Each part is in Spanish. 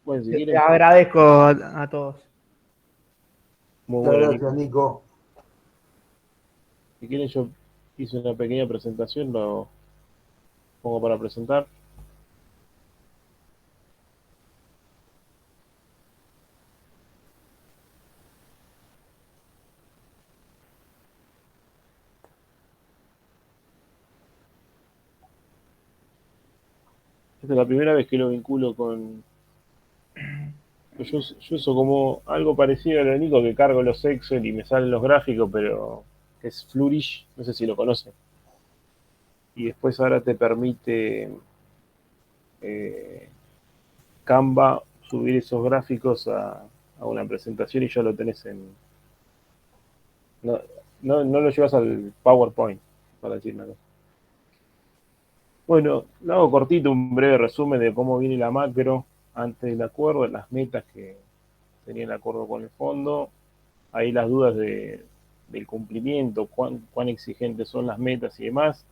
Bueno, si Te quieren, agradezco a todos. muy Muchas bueno, gracias, Nico. Nico. Si quieren, yo hice una pequeña presentación, lo pongo para presentar. Esta es la primera vez que lo vinculo con. Yo uso como algo parecido a lo de Nico, que cargo los Excel y me salen los gráficos, pero que es Flourish, no sé si lo conocen. Y después ahora te permite eh, Canva subir esos gráficos a una presentación y ya lo tenés en. No, no lo llevas al PowerPoint, para decir nada. Bueno, lo hago cortito, un breve resumen de cómo viene la macro antes del acuerdo, las metas que tenía el acuerdo con el fondo, ahí las dudas del cumplimiento, cuán exigentes son las metas y demás,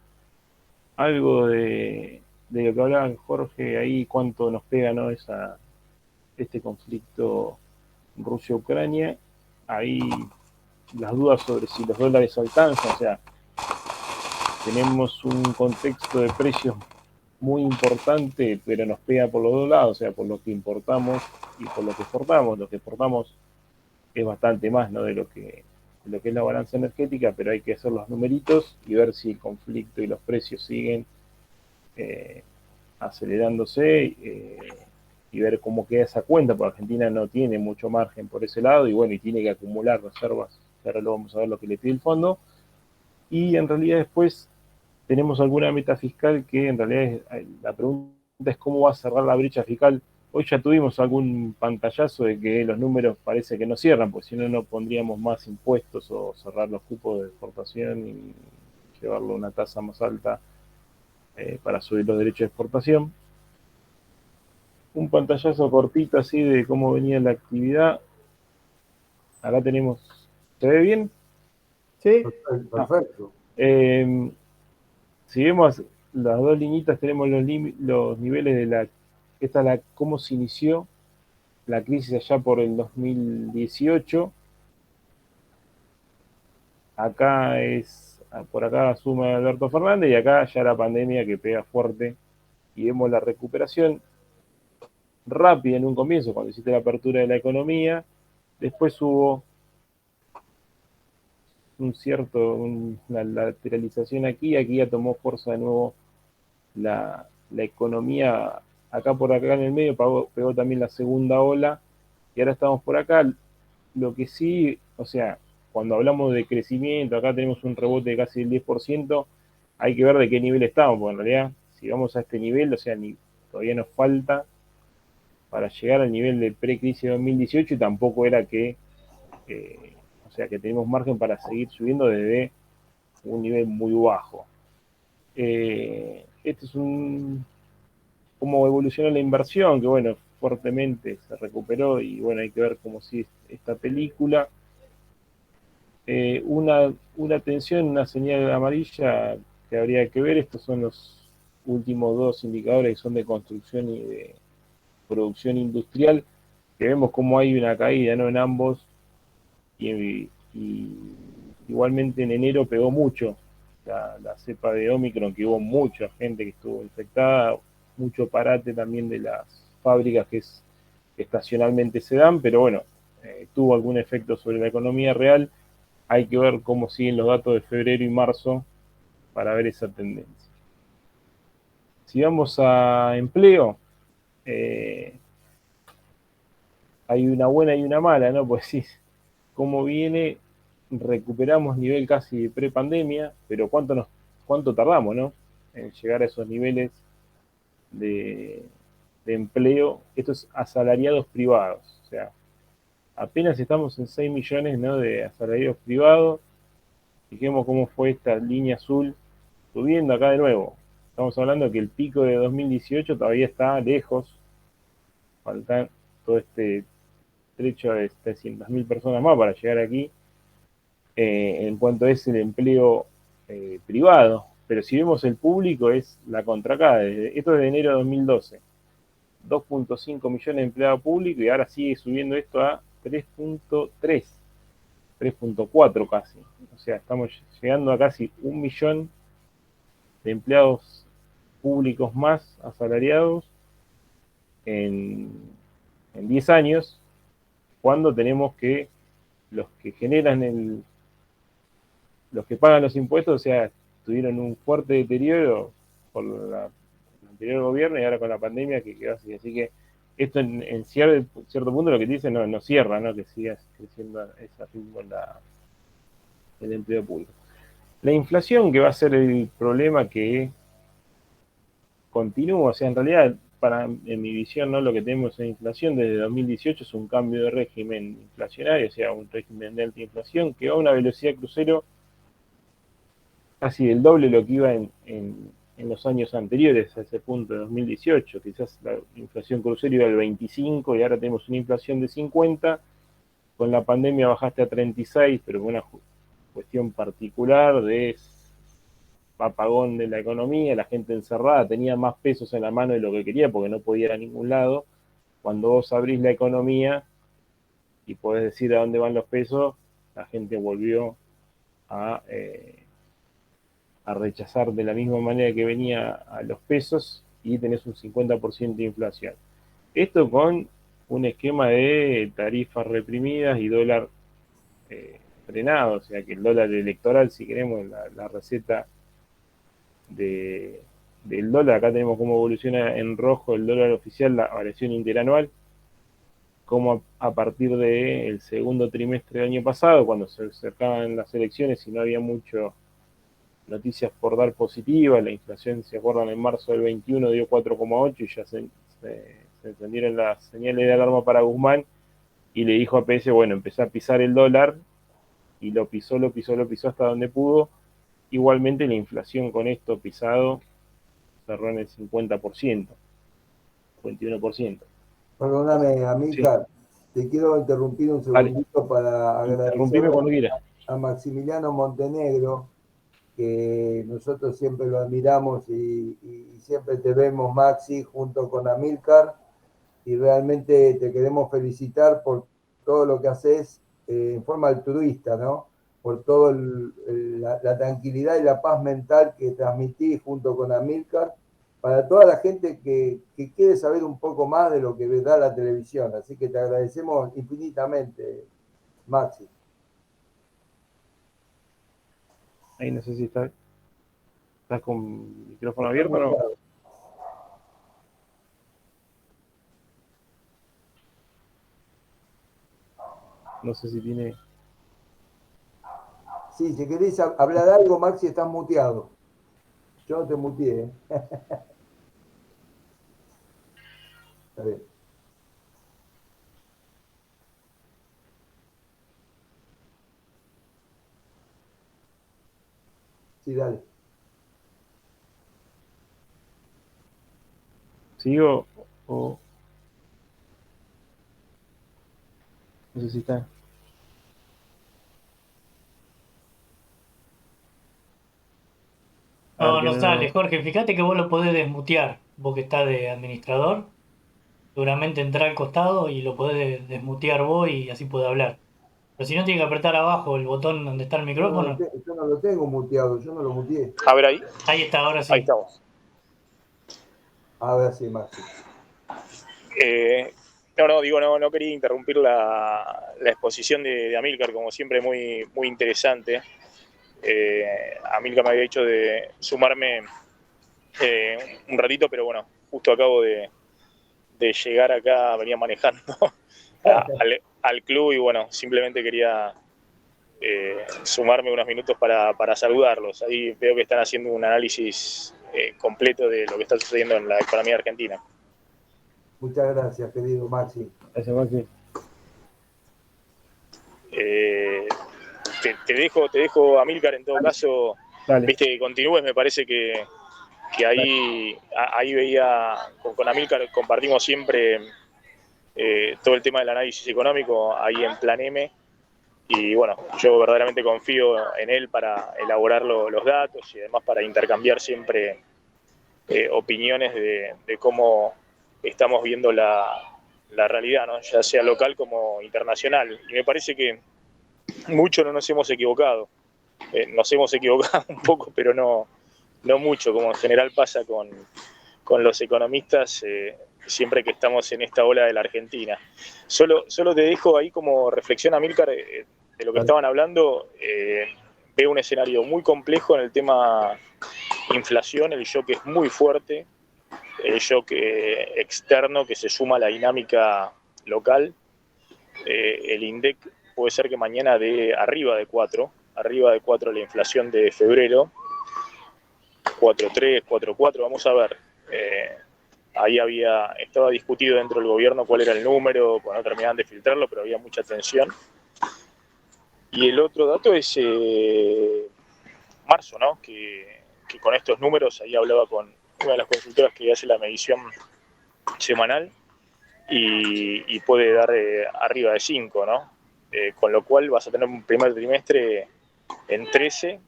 algo de lo que hablaba Jorge ahí, cuánto nos pega, ¿no? Este conflicto Rusia-Ucrania, ahí las dudas sobre si los dólares alcanzan, o sea, tenemos un contexto de precios muy importante, pero nos pega por los dos lados, o sea, por lo que importamos y por lo que exportamos. Lo que exportamos es bastante más, ¿no? De lo que es la balanza energética, pero hay que hacer los numeritos y ver si el conflicto y los precios siguen eh, acelerándose y ver cómo queda esa cuenta, porque Argentina no tiene mucho margen por ese lado y bueno, y tiene que acumular reservas, ahora lo vamos a ver lo que le pide el fondo, y en realidad después tenemos alguna meta fiscal que en realidad la pregunta es cómo va a cerrar la brecha fiscal. Hoy ya tuvimos algún pantallazo de que los números parece que no cierran, porque si no, no pondríamos más impuestos o cerrar los cupos de exportación y llevarlo a una tasa más alta para subir los derechos de exportación. Un pantallazo cortito así de cómo venía la actividad. Acá tenemos, ¿se ve bien? ¿Sí? Ah, Perfecto. eh, si vemos las dos liñitas, tenemos los niveles de la. Esta es cómo se inició la crisis allá por el 2018. Acá por acá asume Alberto Fernández y acá ya la pandemia que pega fuerte y vemos la recuperación rápida en un comienzo cuando hiciste la apertura de la economía. Después hubo una lateralización aquí ya tomó fuerza de nuevo la economía. Acá en el medio pegó también la segunda ola y ahora estamos por acá. Lo que sí, o sea, cuando hablamos de crecimiento, acá tenemos un rebote de casi el 10%, hay que ver de qué nivel estamos, porque en realidad, si vamos a este nivel, o sea, todavía nos falta para llegar al nivel de pre-crisis de 2018 y tampoco era eh, o sea, que tenemos margen para seguir subiendo desde un nivel muy bajo. Este es cómo evolucionó la inversión, que bueno, fuertemente se recuperó y bueno, hay que ver cómo sigue esta película. Una tensión, una señal amarilla que habría que ver, estos son los últimos dos indicadores que son de construcción y de producción industrial, que vemos cómo hay una caída, ¿no? En ambos y igualmente en enero pegó mucho la cepa de Omicron, que hubo mucha gente que estuvo infectada, mucho parate también de las fábricas que estacionalmente se dan, pero bueno, tuvo algún efecto sobre la economía real. Hay que ver cómo siguen los datos de febrero y marzo para ver esa tendencia. Si vamos a empleo, eh, hay una buena y una mala, ¿no? Pues sí, cómo viene, recuperamos nivel casi de prepandemia, pero cuánto tardamos, ¿no? En llegar a esos niveles de, de empleo, estos asalariados privados, o sea, apenas estamos en 6 millones, ¿no? De asalariados privados. Fijemos cómo fue esta línea azul subiendo acá de nuevo. Estamos hablando que el pico de 2018 todavía está lejos, faltan todo este trecho de 300.000 personas más para llegar aquí en cuanto es el empleo privado. Pero si vemos el público es la contracada. Esto es de enero de 2012. 2.5 millones de empleados públicos y ahora sigue subiendo esto a 3.3, 3.4 casi. O sea, estamos llegando a casi 1 millón de empleados públicos más asalariados en 10 años, cuando tenemos que los que generan los que pagan los impuestos, o sea, tuvieron un fuerte deterioro por el anterior gobierno y ahora con la pandemia que quedó así. Así que esto en cierto punto lo que te dice no cierra, ¿no? Que siga creciendo a ese ritmo el empleo público. La inflación, que va a ser el problema que continúa, o sea, en realidad, en mi visión, ¿no? Lo que tenemos en inflación desde 2018 es un cambio de régimen inflacionario, o sea, un régimen de alta inflación que va a una velocidad crucero casi el doble de lo que iba en los años anteriores a ese punto de 2018. Quizás la inflación crucero iba al 25 y ahora tenemos una inflación de 50. Con la pandemia bajaste a 36, pero con una cuestión particular de apagón de la economía, la gente encerrada tenía más pesos en la mano de lo que quería porque no podía ir a ningún lado. Cuando vos abrís la economía y podés decir a dónde van los pesos, la gente volvió a rechazar de la misma manera que venía a los pesos y tenés un 50% de inflación. Esto con un esquema de tarifas reprimidas y dólar frenado, o sea que el dólar electoral, si queremos, la receta del dólar, acá tenemos cómo evoluciona en rojo el dólar oficial, la variación interanual, como a partir del segundo trimestre del año pasado, cuando se acercaban las elecciones y no había mucho noticias por dar positivas, la inflación, se acuerdan, en marzo del 21 dio 4,8 y ya se encendieron las señales de alarma para Guzmán y le dijo a PS, bueno, empezó a pisar el dólar y lo pisó hasta donde pudo. Igualmente la inflación con esto pisado cerró en el 50%, 51%. Perdóname, Sí, Amílcar, te quiero interrumpir un vale, segundito para interrumpime agradecerle cuando quieras. a Maximiliano Montenegro, que nosotros siempre lo admiramos y siempre te vemos, Maxi, junto con Amílcar, y realmente te queremos felicitar por todo lo que haces en forma altruista, ¿no? Por toda la tranquilidad y la paz mental que transmitís junto con Amílcar para toda la gente que quiere saber un poco más de lo que da la televisión. Así que te agradecemos infinitamente, Maxi. Ahí no sé si estás con micrófono Está abierto o no. muteado. No sé si tiene. Sí, si querés hablar algo, Maxi, estás muteado. Yo no te muteé, ¿eh? Está bien. Sí, dale. ¿Sigo o no sé si está? No, no sale, Jorge. Fíjate que vos lo podés desmutear. Vos que estás de administrador, seguramente entrá al costado y lo podés desmutear vos y así puede hablar. Pero si no, tiene que apretar abajo el botón donde está el micrófono. Yo no lo tengo muteado, yo no lo muteé. A ver ahí. Ahí está, ahora Ahí sí. estamos. A ver si, Maxi. No quería interrumpir la exposición de Amílcar, como siempre, muy, muy interesante. Amílcar me había dicho de sumarme un ratito, pero bueno, justo acabo de llegar acá, venía manejando al club y bueno, simplemente quería sumarme unos minutos para saludarlos. Ahí veo que están haciendo un análisis completo de lo que está sucediendo en la economía argentina. Muchas gracias, querido Maxi. Ese Maxi. Te dejo, Amílcar, en todo caso, Dale. viste, que continúes. Me parece que ahí veía, con Amílcar compartimos siempre todo el tema del análisis económico ahí en Plan M. Y bueno, yo verdaderamente confío en él para elaborar los datos y además para intercambiar siempre opiniones de cómo estamos viendo la realidad, ¿no? Ya sea local como internacional. Y me parece que mucho no nos hemos equivocado. Nos hemos equivocado un poco, pero no mucho, como en general pasa con los economistas siempre que estamos en esta ola de la Argentina. Solo te dejo ahí como reflexión, Amílcar, de lo que estaban hablando. Veo un escenario muy complejo en el tema inflación, el shock es muy fuerte, el shock externo que se suma a la dinámica local. El INDEC puede ser que mañana dé arriba de 4 la inflación de febrero, 4,3, 4,4, vamos a ver. Ahí estaba discutido dentro del gobierno cuál era el número, cuando terminaban de filtrarlo, pero había mucha tensión. Y el otro dato es marzo, ¿no? Que con estos números, ahí hablaba con una de las consultoras que hace la medición semanal y puede dar arriba de 5, ¿no? Con lo cual vas a tener un primer trimestre en 13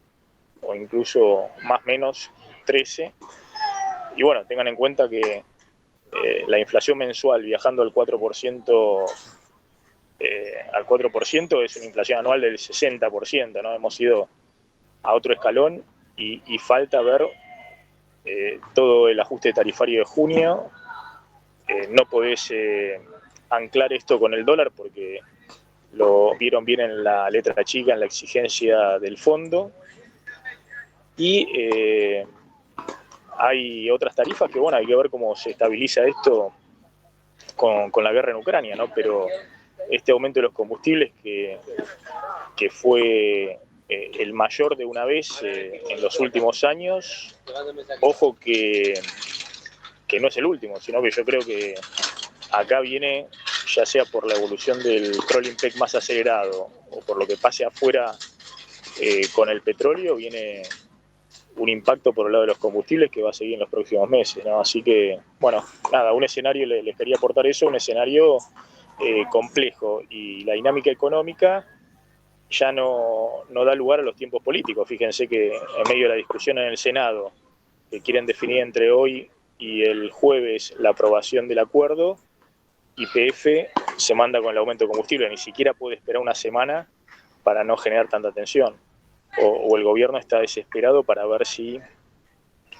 o incluso más o menos 13. Y bueno, tengan en cuenta que la inflación mensual viajando al 4%, es una inflación anual del 60%, ¿no? Hemos ido a otro escalón y falta ver todo el ajuste tarifario de junio. No podés anclar esto con el dólar porque lo vieron bien en la letra chica, en la exigencia del fondo. Y hay otras tarifas que, bueno, hay que ver cómo se estabiliza esto con la guerra en Ucrania, ¿no? Pero este aumento de los combustibles que fue el mayor de una vez en los últimos años, ojo que no es el último, sino que yo creo que acá viene, ya sea por la evolución del crawling peg más acelerado o por lo que pase afuera con el petróleo, viene un impacto por el lado de los combustibles que va a seguir en los próximos meses, ¿no? Así que, bueno, nada, un escenario, les quería aportar eso, un escenario complejo, y la dinámica económica ya no da lugar a los tiempos políticos. Fíjense que en medio de la discusión en el Senado, que quieren definir entre hoy y el jueves la aprobación del acuerdo, YPF se manda con el aumento de combustible, ni siquiera puede esperar una semana para no generar tanta tensión. O el gobierno está desesperado para ver si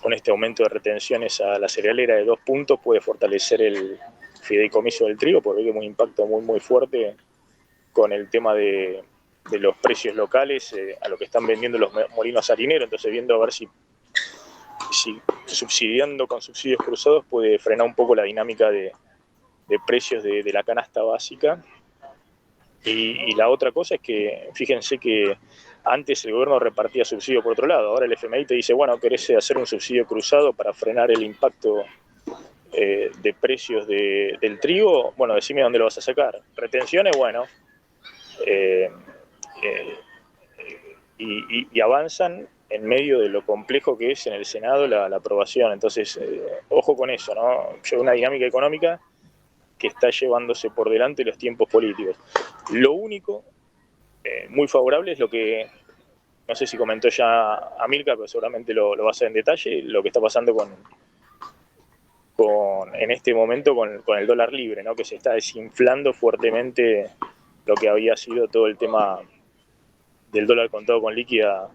con este aumento de retenciones a la cerealera de 2 puntos puede fortalecer el fideicomiso del trigo, porque hay un impacto muy, muy fuerte con el tema de los precios locales a lo que están vendiendo los molinos harineros. Entonces, viendo a ver si subsidiando con subsidios cruzados puede frenar un poco la dinámica de precios de la canasta básica. Y la otra cosa es que, fíjense que antes el gobierno repartía subsidio por otro lado, ahora el FMI te dice, bueno, ¿querés hacer un subsidio cruzado para frenar el impacto de precios del trigo? Bueno, decime dónde lo vas a sacar. Retenciones, bueno, y avanzan en medio de lo complejo que es en el Senado la aprobación. Entonces, ojo con eso, ¿no? Lleva una dinámica económica que está llevándose por delante los tiempos políticos. Lo único muy favorable es lo que, no sé si comentó ya Amílcar, pero seguramente lo va a hacer en detalle, lo que está pasando en este momento con el dólar libre, ¿no? Que se está desinflando fuertemente lo que había sido todo el tema del dólar contado con líquida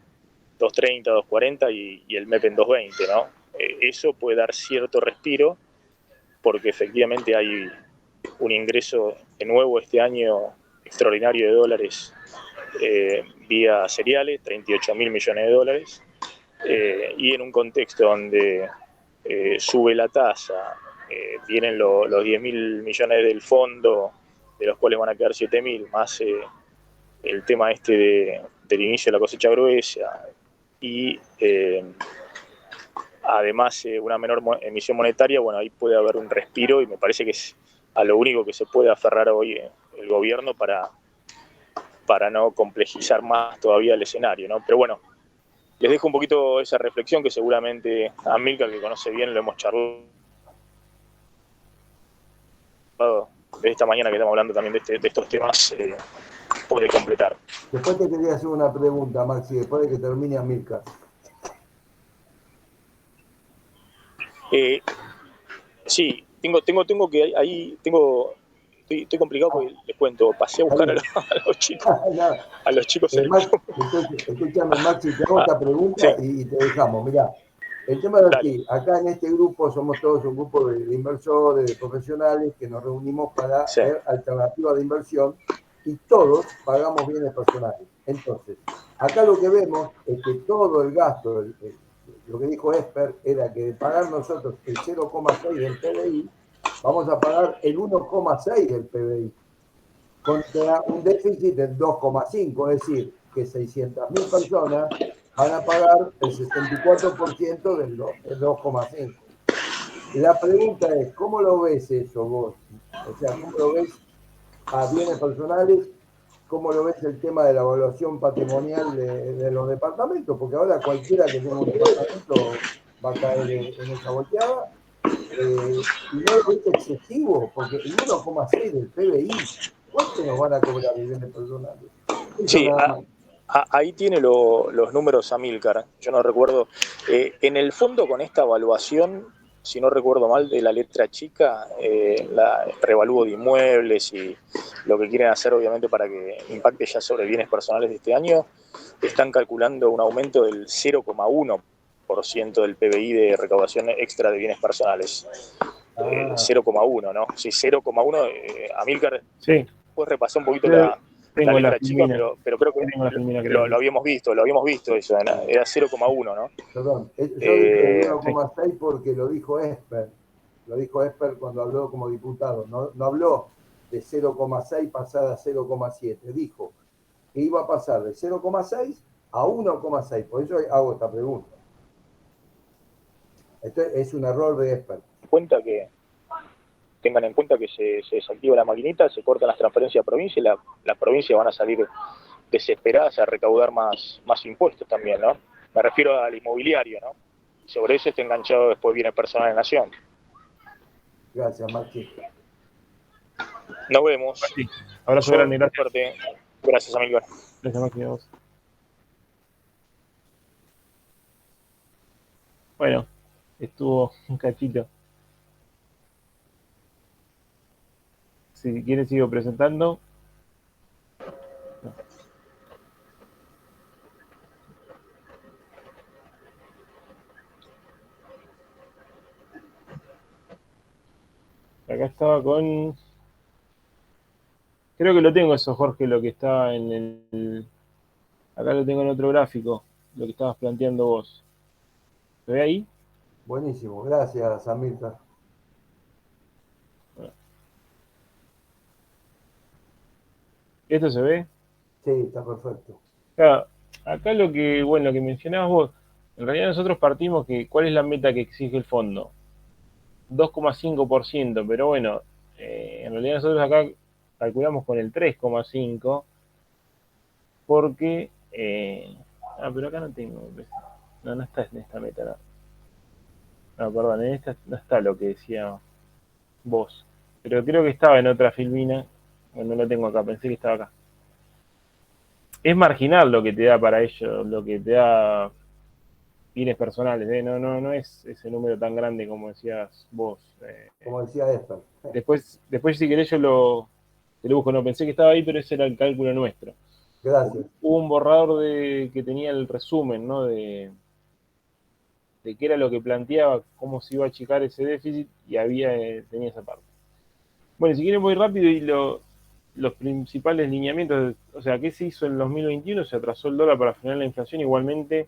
2.30, 2.40 y el MEP en 2.20, ¿no? Eso puede dar cierto respiro porque efectivamente hay un ingreso de nuevo este año extraordinario de dólares vía cereales, 38.000 millones de dólares, y en un contexto donde sube la tasa, vienen los 10.000 millones del fondo, de los cuales van a quedar 7.000, más el tema del inicio de la cosecha gruesa, y además una menor emisión monetaria. Bueno, ahí puede haber un respiro, y me parece que es a lo único que se puede aferrar hoy el gobierno para no complejizar más todavía el escenario, ¿no? Pero bueno, les dejo un poquito esa reflexión que seguramente Amílcar, que conoce bien, lo hemos charlado de esta mañana que estamos hablando también de estos temas, puede completar. Después te quería hacer una pregunta, Maxi, después de que termine Amílcar. Sí, tengo que ahí, estoy complicado porque les cuento, pasé a buscar a los chicos, No, a los chicos en el Max, club. entonces, escúchame, Maxi, te hago esta Sí, pregunta y te dejamos. Mirá, el tema es dale, así, acá en este grupo somos todos un grupo de inversores, de profesionales que nos reunimos para sí, ver alternativas de inversión y todos pagamos bienes personales. Entonces, acá lo que vemos es que todo el gasto, lo que dijo Esper, era que de pagar nosotros el 0,6 del PBI, vamos a pagar el 1,6 del PBI contra un déficit del 2,5, es decir, que 600.000 personas van a pagar el 64% del 2,5. La pregunta es, ¿cómo lo ves eso vos? O sea, ¿cómo lo ves a bienes personales? ¿Cómo lo ves el tema de la evaluación patrimonial de los departamentos? Porque ahora cualquiera que tenga un departamento va a caer en esa volteada. Y no lo ves excesivo, porque el 1,6 del PBI, ¿cuánto nos van a cobrar de bienes personales? Eso sí, nada más. ahí tiene los números Amílcar, yo no recuerdo. En el fondo con esta evaluación, si no recuerdo mal, de la letra chica, la revalúo de inmuebles y lo que quieren hacer obviamente para que impacte ya sobre bienes personales de este año, están calculando un aumento del 0,1% del PBI de recaudación extra de bienes personales. 0,1, ¿no? Sí, 0,1. Amílcar, Sí, después repasé un poquito yo la tengo la letra chica, filmina. pero creo que Tengo la filmina, lo creo. habíamos visto eso, era 0,1, ¿no? Perdón, yo dije el Sí. 1,6 porque lo dijo Esper. Lo dijo Esper cuando habló como diputado. No, no habló de 0,6 pasar a 0,7. Dijo que iba a pasar de 0,6 a 1,6. Por eso hago esta pregunta. Esto es un error de Esper. Tengan en cuenta que se desactiva la maquinita, se cortan las transferencias a provincia y las provincias van a salir desesperadas a recaudar más impuestos también, ¿no? Me refiero al inmobiliario, ¿no? Y sobre eso está enganchado después bienes personales de Nación. Gracias, Maxi. Nos vemos. Sí. Abrazo grande, gracias. Suerte. Gracias, amigo. Gracias, Maxi, a vos. Bueno, estuvo un cachito. Si quieren sigo presentando. No. Acá estaba con... Creo que lo tengo eso, Jorge, lo que está en el... Acá lo tengo en otro gráfico, lo que estabas planteando vos. ¿Se ve ahí? Buenísimo. Gracias, Amilcar. ¿Esto se ve? Sí, está perfecto. Claro, acá lo que, bueno, lo que mencionabas vos, en realidad nosotros partimos que, ¿cuál es la meta que exige el fondo? 2,5%, pero bueno, en realidad nosotros acá calculamos con el 3,5%, porque, pero acá no tengo, no está en esta meta, no, perdón, en esta no está lo que decía vos, pero creo que estaba en otra filmina, bueno, no lo tengo acá, pensé que estaba acá. Es marginal lo que te da para ello, lo que te da bienes personales, no es ese número tan grande como decías vos. Como decía Esper. Después si querés te lo busco, no pensé que estaba ahí, pero ese era el cálculo nuestro. Gracias. Hubo un borrador que tenía el resumen, ¿no? De qué era lo que planteaba, cómo se iba a achicar ese déficit, y tenía esa parte. Bueno, si quieren voy rápido y los principales lineamientos, o sea, ¿qué se hizo en 2021? Se atrasó el dólar para frenar la inflación, igualmente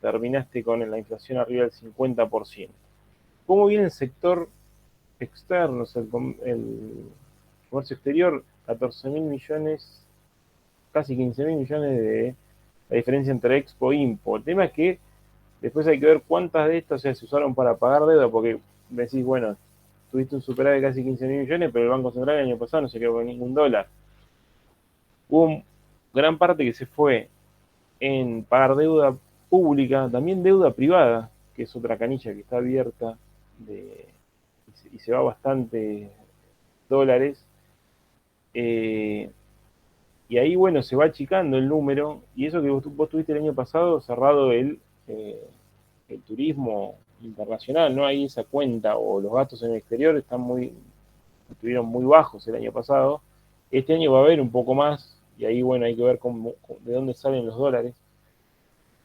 terminaste con la inflación arriba del 50%. ¿Cómo viene el sector externo, o sea, el comercio exterior? 14.000 millones, casi 15.000 millones de la diferencia entre Expo e Impo. El tema es que después hay que ver cuántas de estas, o sea, se usaron para pagar deuda, porque decís, bueno, tuviste un superávit de casi 15.000 millones, pero el Banco Central el año pasado no se quedó con ningún dólar. Hubo gran parte que se fue en pagar deuda pública, también deuda privada, que es otra canilla que está abierta y se va bastante dólares. Y ahí, bueno, se va achicando el número, y eso que vos tuviste el año pasado cerrado el turismo internacional, no hay esa cuenta, o los gastos en el exterior estuvieron muy bajos el año pasado. Este año va a haber un poco más, y ahí, bueno, hay que ver de dónde salen los dólares.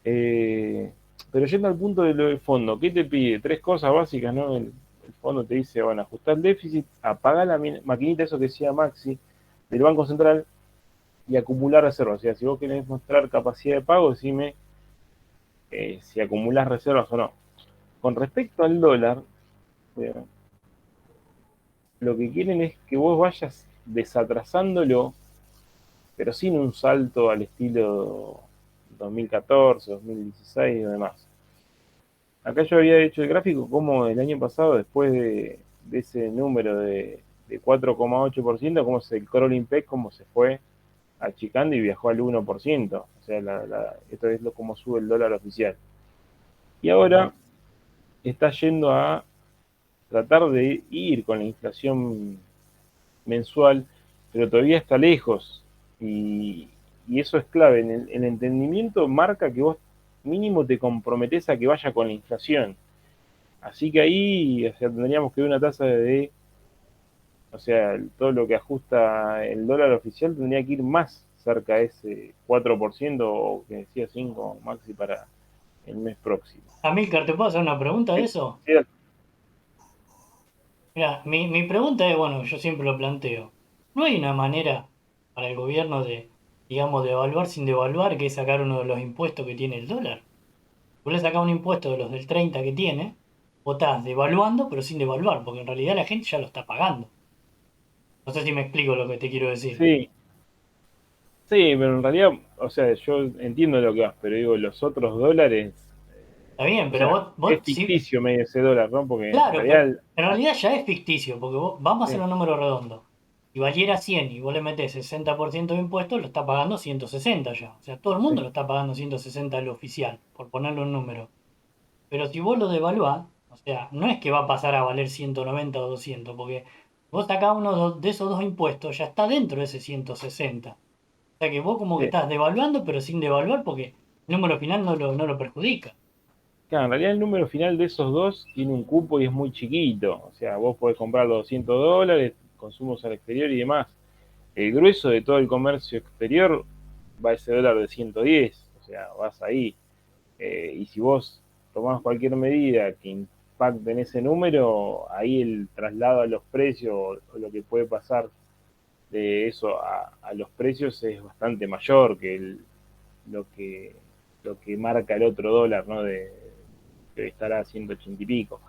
Pero yendo al punto de lo del fondo, ¿qué te pide? Tres cosas básicas, ¿no? El fondo te dice, bueno, ajustar el déficit, apagar la maquinita, eso que decía Maxi, del Banco Central, y acumular reservas. O sea, si vos querés mostrar capacidad de pago, decime si acumulás reservas o no. Con respecto al dólar, lo que quieren es que vos vayas desatrasándolo, pero sin un salto al estilo 2014, 2016 y demás. Acá yo había hecho el gráfico como el año pasado, después de ese número de 4,8%, como el crawling peg, como se fue achicando y viajó al 1%. O sea, esto es como sube el dólar oficial. Y ahora está yendo a tratar de ir con la inflación mensual, pero todavía está lejos. Y eso es clave. El entendimiento marca que vos mínimo te comprometés a que vaya con la inflación. Así que ahí, o sea, tendríamos que ver una tasa o sea, todo lo que ajusta el dólar oficial tendría que ir más cerca de ese 4% o que decía 5 Maxi para el mes próximo. Amílcar, ¿te puedo hacer una pregunta de eso? Sí, Mira, mi pregunta es, bueno, yo siempre lo planteo. ¿No hay una manera para el gobierno de, digamos, de evaluar sin devaluar, que es sacar uno de los impuestos que tiene el dólar? Vos le sacás un impuesto de los del 30 que tiene, vos estás devaluando, pero sin devaluar, porque en realidad la gente ya lo está pagando. No sé si me explico lo que te quiero decir. sí, sí, pero en realidad, o sea, yo entiendo lo que vas, pero digo, los otros dólares, Está bien, o pero sea, vos es sí, ficticio medio ese dólar, ¿no? Porque en claro, pero realidad, en realidad ya es ficticio, porque vamos a hacer sí, un número redondo. Si valiera 100 y vos le metés 60% de impuestos, lo está pagando 160 ya. O sea, todo el mundo sí, lo está pagando 160 al oficial, por ponerle un número. Pero si vos lo devaluás, o sea, no es que va a pasar a valer 190 o 200, porque vos sacás uno de esos dos impuestos, ya está dentro de ese 160. O sea que vos como que sí. estás devaluando, pero sin devaluar, porque el número final no lo perjudica. Claro, en realidad el número final de esos dos tiene un cupo y es muy chiquito. O sea, vos podés comprar los $200, consumos al exterior y demás. El grueso de todo el comercio exterior va a ese dólar de 110. O sea, vas ahí. Y si vos tomás cualquier medida que impacte en ese número, ahí el traslado a los precios o lo que puede pasar de eso a los precios es bastante mayor que lo que lo que marca el otro dólar, ¿no? Que estará a 180 y pico.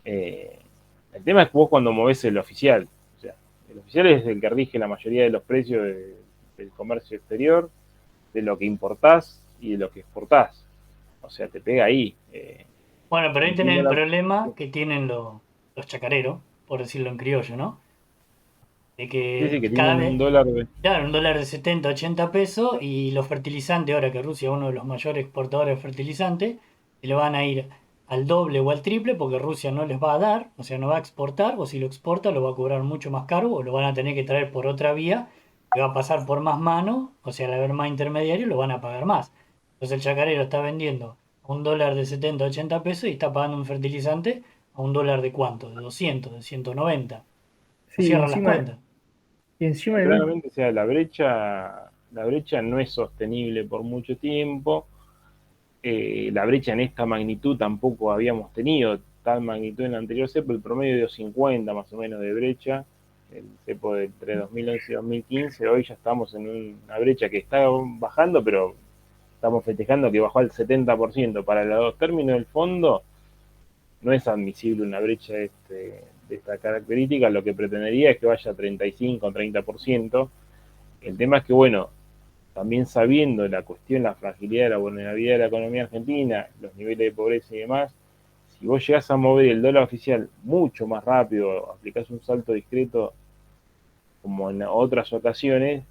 Eh, el tema es que vos cuando movés el oficial, o sea, el oficial es el que rige la mayoría de los precios del comercio exterior, de lo que importás y de lo que exportás. O sea, te pega ahí. Bueno, pero ahí tenés Entiendo el la... problema que tienen los chacareros, por decirlo en criollo, ¿no? De Sí, sí, que que cada tienen un vez, dólar de... claro, un dólar de 70, 80 pesos y los fertilizantes, ahora que Rusia es uno de los mayores exportadores de fertilizantes, y le van a ir al doble o al triple porque Rusia no les va a dar, o sea, no va a exportar, o si lo exporta lo va a cobrar mucho más caro o lo van a tener que traer por otra vía, que va a pasar por más manos, o sea, al haber más intermediarios lo van a pagar más. Entonces el chacarero está vendiendo a un dólar de 70, 80 pesos y está pagando un fertilizante a un dólar de cuánto, de 200, de 190. No Sí, cierran las cuentas. y encima igual, Claramente, o sea, la brecha no es sostenible por mucho tiempo. La brecha en esta magnitud tampoco habíamos tenido tal magnitud en la anterior cepo, el promedio de 50 más o menos de brecha, el cepo de entre 2011 y 2015, hoy ya estamos en una brecha que está bajando, pero estamos festejando que bajó al 70%. Para los dos términos del fondo no es admisible una brecha de esta característica, lo que pretendería es que vaya a 35 o 30%. El tema es que, bueno, también sabiendo la cuestión, la fragilidad, la vulnerabilidad de la economía argentina, los niveles de pobreza y demás, si vos llegás a mover el dólar oficial mucho más rápido, aplicás un salto discreto como en otras ocasiones,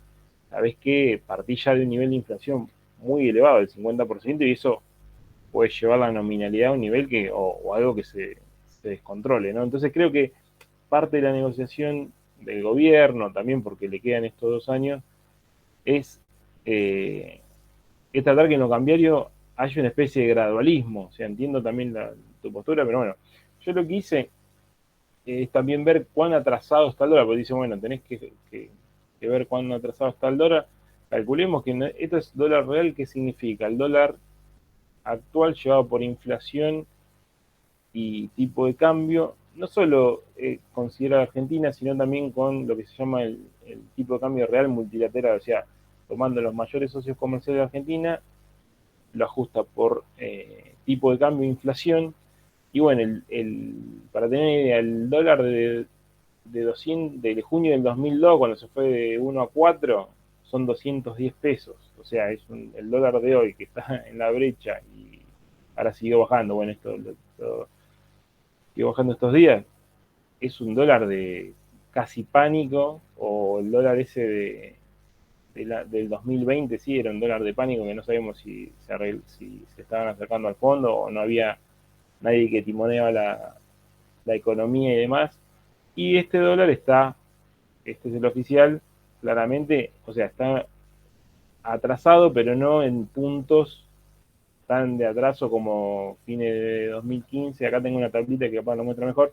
sabés que partís ya de un nivel de inflación muy elevado, del 50%, y eso puede llevar la nominalidad a un nivel o algo que se descontrole, ¿no? Entonces creo que parte de la negociación del gobierno, también porque le quedan estos 2 años, es es tratar que en lo cambiario haya una especie de gradualismo. O sea, entiendo también tu postura, pero bueno, yo lo que hice es también ver cuán atrasado está el dólar, porque dice, bueno, tenés que ver cuán atrasado está el dólar. Calculemos que esto es dólar real, ¿qué significa? El dólar actual llevado por inflación y tipo de cambio, no solo considera Argentina, sino también con lo que se llama el tipo de cambio real multilateral, o sea, tomando los mayores socios comerciales de Argentina, lo ajusta por tipo de cambio e inflación. Y bueno, para tener idea, el dólar de junio del 2002, cuando se fue de 1 a 4, son 210 pesos. O sea, es el dólar de hoy que está en la brecha y ahora siguió bajando. Bueno, esto siguió bajando estos días. Es un dólar de casi pánico, o el dólar ese del 2020, sí, era un dólar de pánico que no sabemos si se estaban acercando al fondo o no había nadie que timoneaba la economía y demás. Y este dólar este es el oficial, claramente, o sea, está atrasado, pero no en puntos tan de atraso como fines de 2015. Acá tengo una tablita que capaz lo muestra mejor.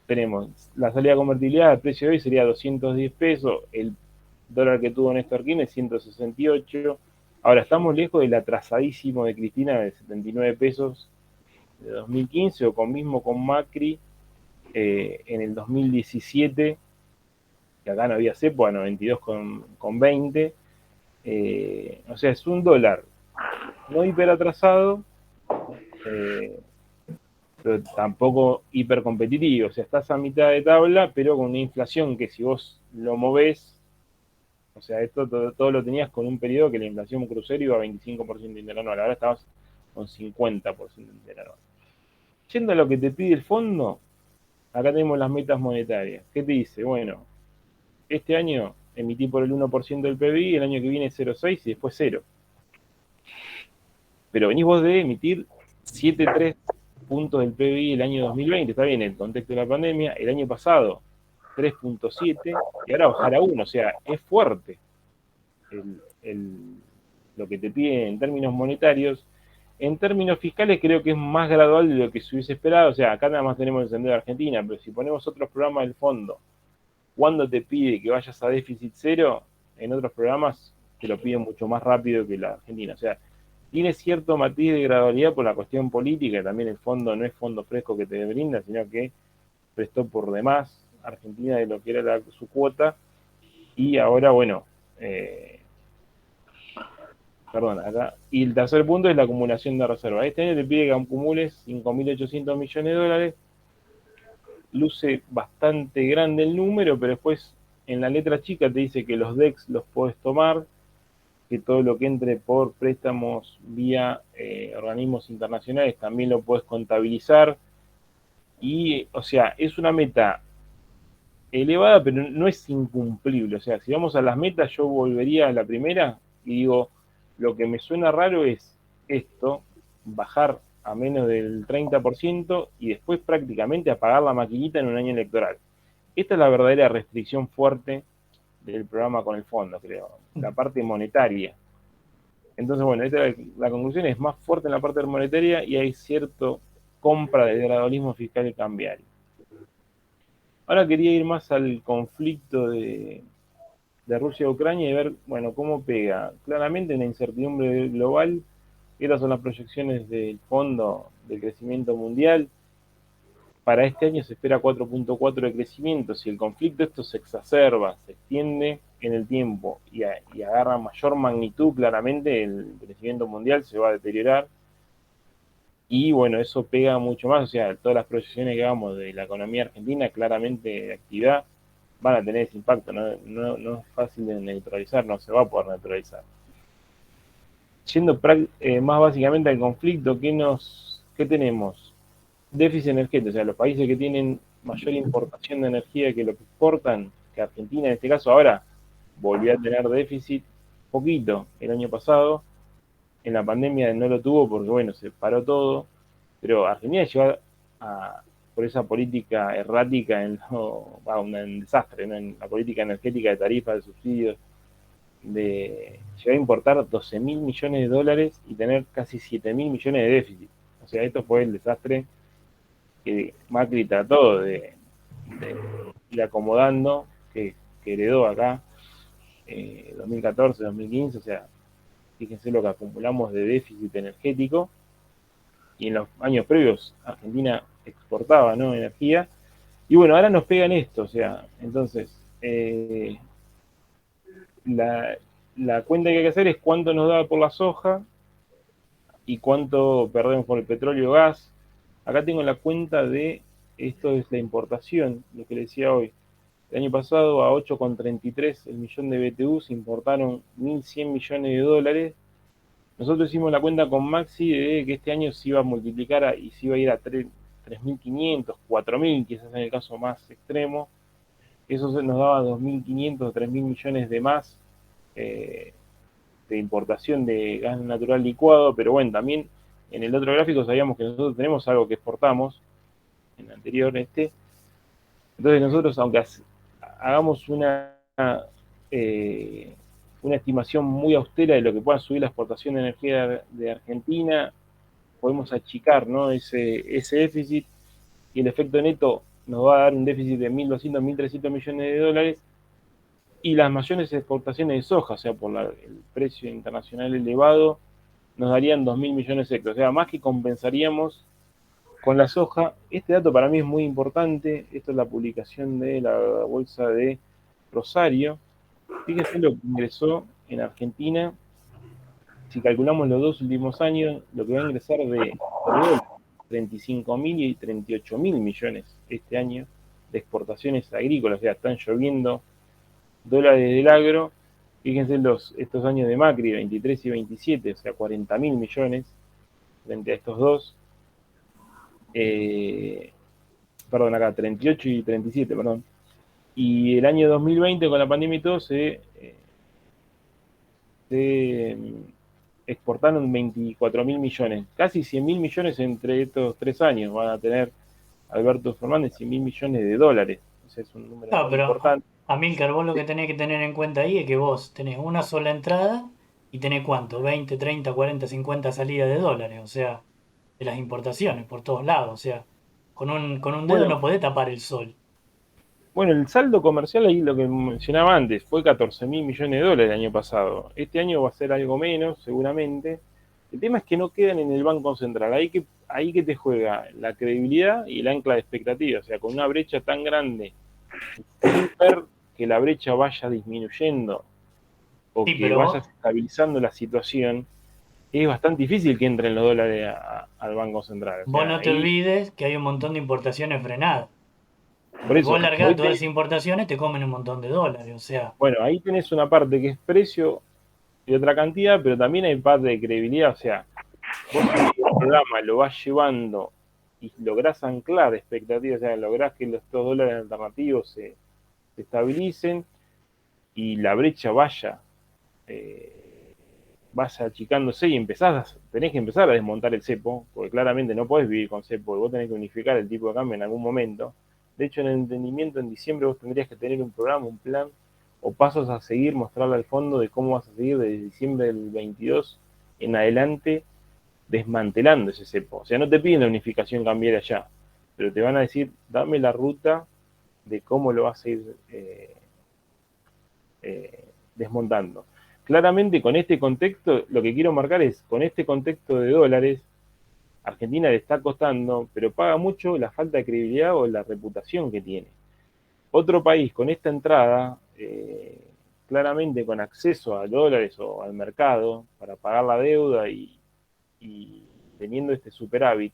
Tenemos la salida de convertibilidad, el precio de hoy sería 210 pesos, el dólar que tuvo Néstor Kirchner 168. Ahora, estamos lejos del atrasadísimo de Cristina de 79 pesos de 2015, o mismo con Macri en el 2017, que acá no había cepo, a 92 con 20. O sea, es un dólar no hiperatrasado, pero tampoco hipercompetitivo. O sea, estás a mitad de tabla, pero con una inflación que si vos lo movés, o sea, esto todo lo tenías con un periodo que la inflación crucero iba a 25% interanual, ahora estabas con 50% interanual. Yendo a lo que te pide el fondo, acá tenemos las metas monetarias. ¿Qué te dice? Bueno, este año emití por el 1% del PBI, el año que viene 0,6 y después 0. Pero venís vos de emitir 7,3 puntos del PBI el año 2020, está bien, en el contexto de la pandemia, el año pasado 3,7 y ahora bajar a 1, o sea, es fuerte lo que te pide en términos monetarios. En términos fiscales creo que es más gradual de lo que se hubiese esperado, o sea, acá nada más tenemos el sendero de Argentina, pero si ponemos otros programas del fondo, cuando te pide que vayas a déficit cero, en otros programas te lo piden mucho más rápido que la Argentina, o sea, tiene cierto matiz de gradualidad por la cuestión política, también el fondo no es fondo fresco que te brinda, sino que prestó por demás Argentina de lo que era su cuota, y ahora, bueno, acá. Y el tercer punto es la acumulación de reservas. Este año te pide que acumules 5.800 millones de dólares. Luce bastante grande el número, pero después en la letra chica te dice que los DEX los podés tomar, que todo lo que entre por préstamos vía organismos internacionales también lo podés contabilizar. Y, o sea, es una meta elevada, pero no es incumplible. O sea, si vamos a las metas, yo volvería a la primera y digo, lo que me suena raro es esto, bajar a menos del 30% y después prácticamente apagar la maquinita en un año electoral. Esta es la verdadera restricción fuerte del programa con el fondo, creo, la parte monetaria. Entonces, bueno, la conclusión es más fuerte en la parte monetaria y hay cierto compra del gradualismo fiscal y cambiario. Ahora quería ir más al conflicto de Rusia-Ucrania y ver, bueno, cómo pega. Claramente una incertidumbre global. Estas son las proyecciones del Fondo de Crecimiento Mundial. Para este año se espera 4,4 de crecimiento. Si el conflicto esto se exacerba, se extiende en el tiempo y agarra mayor magnitud, claramente el crecimiento mundial se va a deteriorar. Y bueno, eso pega mucho más. O sea, todas las proyecciones que hagamos de la economía argentina, claramente de actividad, van a tener ese impacto. No es fácil de neutralizar, no se va a poder neutralizar. Yendo más básicamente al conflicto, ¿qué tenemos? Déficit energético, o sea, los países que tienen mayor importación de energía que lo que exportan, que Argentina en este caso ahora volvió a tener déficit poquito el año pasado. En la pandemia no lo tuvo porque, bueno, se paró todo, pero Argentina llegó por esa política errática un desastre, ¿no? En la política energética de tarifas, de subsidios, llegó a importar 12.000 millones de dólares y tener casi 7.000 millones de déficit. O sea, esto fue el desastre que Macri trató de ir acomodando, que heredó acá, 2014, 2015, o sea, fíjense lo que acumulamos de déficit energético, y en los años previos Argentina exportaba, ¿no?, energía, y bueno, ahora nos pegan esto, o sea, entonces, la cuenta que hay que hacer es cuánto nos da por la soja y cuánto perdemos por el petróleo y gas. Acá tengo la cuenta de, esto es la importación, lo que le decía hoy. El año pasado a 8,33 el millón de BTU se importaron 1.100 millones de dólares. Nosotros hicimos la cuenta con Maxi de que este año se iba a multiplicar y se iba a ir a 3.500, 4.000, quizás en el caso más extremo. Eso nos daba 2.500 o 3.000 millones de más de importación de gas natural licuado, pero bueno, también en el otro gráfico sabíamos que nosotros tenemos algo que exportamos, en el anterior entonces nosotros, aunque hagamos una estimación muy austera de lo que pueda subir la exportación de energía de Argentina, podemos achicar, ¿no?, ese déficit, y el efecto neto nos va a dar un déficit de 1.200, 1.300 millones de dólares, y las mayores exportaciones de soja, o sea, por el precio internacional elevado, nos darían 2.000 millones extra. O sea, más que compensaríamos con la soja. Este dato para mí es muy importante. Esto es la publicación de la bolsa de Rosario. Fíjense lo que ingresó en Argentina. Si calculamos los 2 últimos años, lo que va a ingresar de 35.000 y 38.000 millones este año de exportaciones agrícolas. O sea, están lloviendo dólares del agro. Fíjense estos años de Macri, 23 y 27, o sea, 40.000 millones frente a estos dos. Perdón, acá, 38 y 37, perdón. Y el año 2020, con la pandemia y todo, se exportaron 24.000 millones. Casi 100.000 millones entre estos 3 años van a tener Alberto Fernández, 100.000 millones de dólares. O sea, es un número muy pero importante. Amílcar, vos lo que tenés que tener en cuenta ahí es que vos tenés una sola entrada y tenés cuánto, 20, 30, 40, 50 salidas de dólares, o sea, de las importaciones por todos lados, o sea, con un dedo Bueno, no podés tapar el sol. Bueno, el saldo comercial, ahí lo que mencionaba antes, fue 14.000 millones de dólares el año pasado. Este año va a ser algo menos, seguramente. El tema es que no quedan en el Banco Central. Ahí que te juega la credibilidad y el ancla de expectativa. O sea, con una brecha tan grande, sin ver que la brecha vaya disminuyendo o Sí, que pero vaya estabilizando la situación, es bastante difícil que entren los dólares al Banco Central. O vos sea, no te ahí, olvides que hay un montón de importaciones frenadas. por Y eso, vos largás todas esas importaciones, te comen un montón de dólares, o sea, bueno, ahí tenés una parte que es precio de otra cantidad, pero también hay parte de credibilidad. O sea, vos si el programa lo vas llevando y lográs anclar expectativas, o sea, lográs que estos dólares alternativos se estabilicen y la brecha vaya achicándose, y tenés que empezar a desmontar el cepo, porque claramente no podés vivir con cepo, y vos tenés que unificar el tipo de cambio en algún momento. De hecho, en el entendimiento en diciembre vos tendrías que tener un programa, un plan o pasos a seguir, mostrarle al fondo de cómo vas a seguir desde diciembre del 22 en adelante desmantelando ese cepo. O sea, no te piden la unificación cambiaria ya, pero te van a decir, dame la ruta de cómo lo vas a ir desmontando. Claramente, con este contexto, lo que quiero marcar es, con este contexto de dólares, Argentina le está costando, pero paga mucho la falta de credibilidad o la reputación que tiene. Otro país con esta entrada, claramente con acceso a dólares o al mercado para pagar la deuda y teniendo este superávit,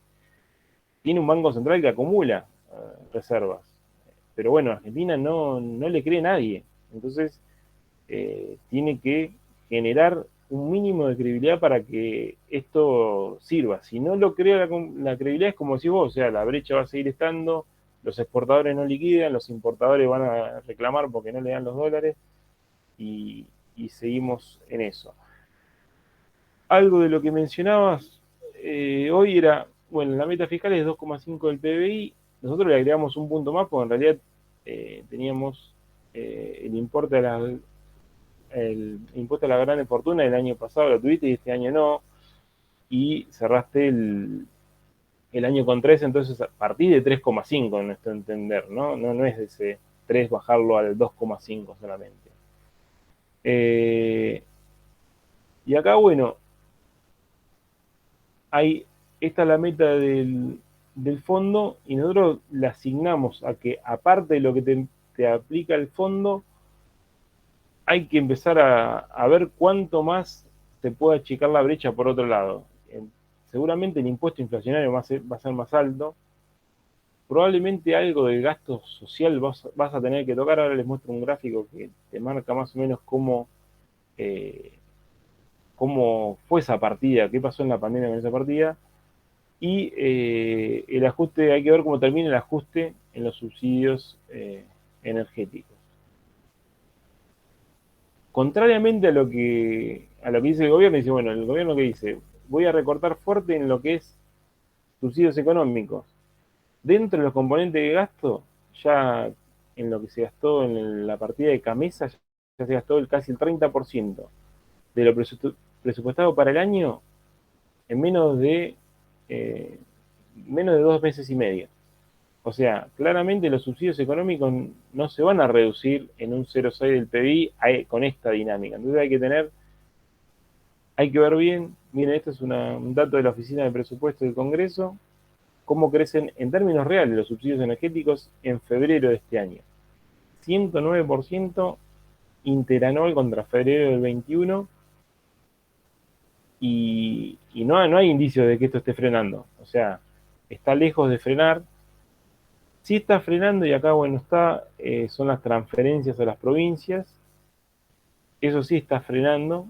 tiene un banco central que acumula reservas. Pero bueno, Argentina no le cree a nadie. Entonces, tiene que generar un mínimo de credibilidad para que esto sirva. Si no lo crea la credibilidad, es como decís vos, o sea, la brecha va a seguir estando, los exportadores no liquidan, los importadores van a reclamar porque no le dan los dólares, y seguimos en eso. Algo de lo que mencionabas hoy era, bueno, la meta fiscal es 2,5 del PBI, nosotros le agregamos un punto más porque en realidad teníamos el impuesto a la gran fortuna del año pasado lo tuviste y este año no, y cerraste el año con 3, entonces a partir de 3,5 en nuestro entender, ¿no? No es de ese 3 bajarlo al 2,5 solamente. Y acá, bueno, esta es la meta del fondo y nosotros le asignamos a que aparte de lo que te aplica el fondo, hay que empezar a ver cuánto más se puede achicar la brecha por otro lado. Seguramente el impuesto inflacionario va a ser más alto. Probablemente algo del gasto social vas a tener que tocar. Ahora les muestro un gráfico que te marca más o menos cómo fue esa partida, qué pasó en la pandemia con esa partida. Y el ajuste, hay que ver cómo termina el ajuste en los subsidios energéticos. Contrariamente a lo que dice el gobierno, dice, bueno, el gobierno que dice, voy a recortar fuerte en lo que es subsidios económicos. Dentro de los componentes de gasto, ya en lo que se gastó en la partida de Camesa, ya se gastó casi el 30% de lo presupuestado para el año en menos de 2 meses y medio. O sea, claramente los subsidios económicos no se van a reducir en un 0,6 del PBI con esta dinámica. Entonces hay que ver bien, miren, esto es un dato de la Oficina de Presupuesto del Congreso, cómo crecen en términos reales los subsidios energéticos en febrero de este año. 109% interanual contra febrero del 21, y no hay indicios de que esto esté frenando. O sea, está lejos de frenar. Sí está frenando, y acá, bueno, son las transferencias a las provincias. Eso sí está frenando,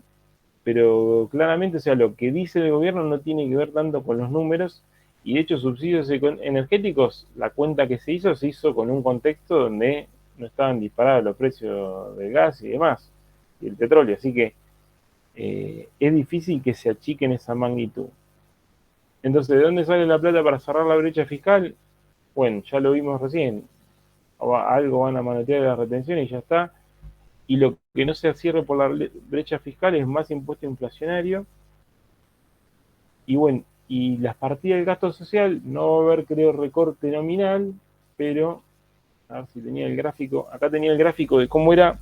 pero claramente, o sea, lo que dice el gobierno no tiene que ver tanto con los números, y de hecho subsidios energéticos, la cuenta que se hizo con un contexto donde no estaban disparados los precios del gas y demás, y el petróleo, así que es difícil que se achiquen esa magnitud. Entonces, ¿de dónde sale la plata para cerrar la brecha fiscal? Bueno, ya lo vimos recién, algo van a manotear de las retenciones y ya está, y lo que no se cierre por la brecha fiscal es más impuesto inflacionario, y bueno, y las partidas del gasto social, no va a haber, creo, recorte nominal, pero, a ver si tenía el gráfico, acá tenía el gráfico de cómo eran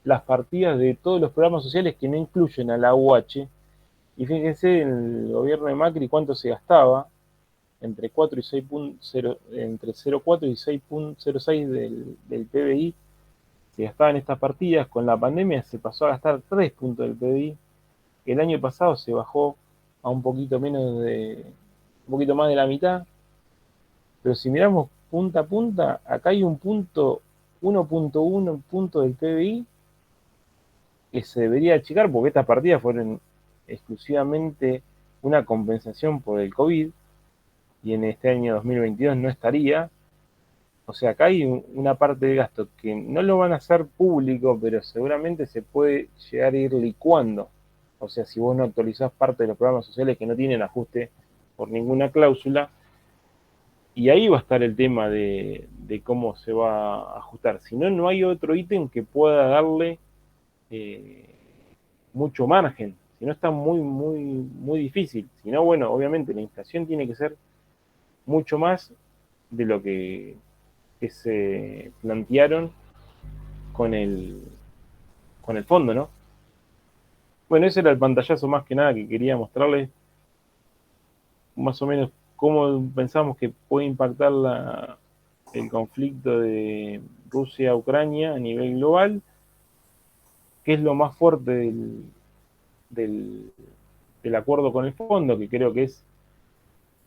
las partidas de todos los programas sociales que no incluyen a la UH, y fíjense en el gobierno de Macri cuánto se gastaba, entre 4 y 6.0, entre 0,4 y 6.06 del PBI, se gastaban estas partidas. Con la pandemia se pasó a gastar 3 puntos del PBI. El año pasado se bajó a un poquito más de la mitad. Pero si miramos punta a punta, acá hay un punto, 1.1 punto del PBI que se debería achicar, porque estas partidas fueron exclusivamente una compensación por el COVID, y en este año 2022 no estaría. O sea, acá hay una parte de gasto que no lo van a hacer público, pero seguramente se puede llegar a ir licuando. O sea, si vos no actualizás parte de los programas sociales que no tienen ajuste por ninguna cláusula, y ahí va a estar el tema de cómo se va a ajustar. Si no, no hay otro ítem que pueda darle mucho margen. Si no, está muy, muy, muy difícil. Si no, bueno, obviamente la inflación tiene que ser mucho más de lo que se plantearon con el fondo, ¿no? Bueno, ese era el pantallazo más que nada que quería mostrarles, más o menos cómo pensamos que puede impactar el conflicto de Rusia-Ucrania a nivel global, qué es lo más fuerte del acuerdo con el fondo, que creo que es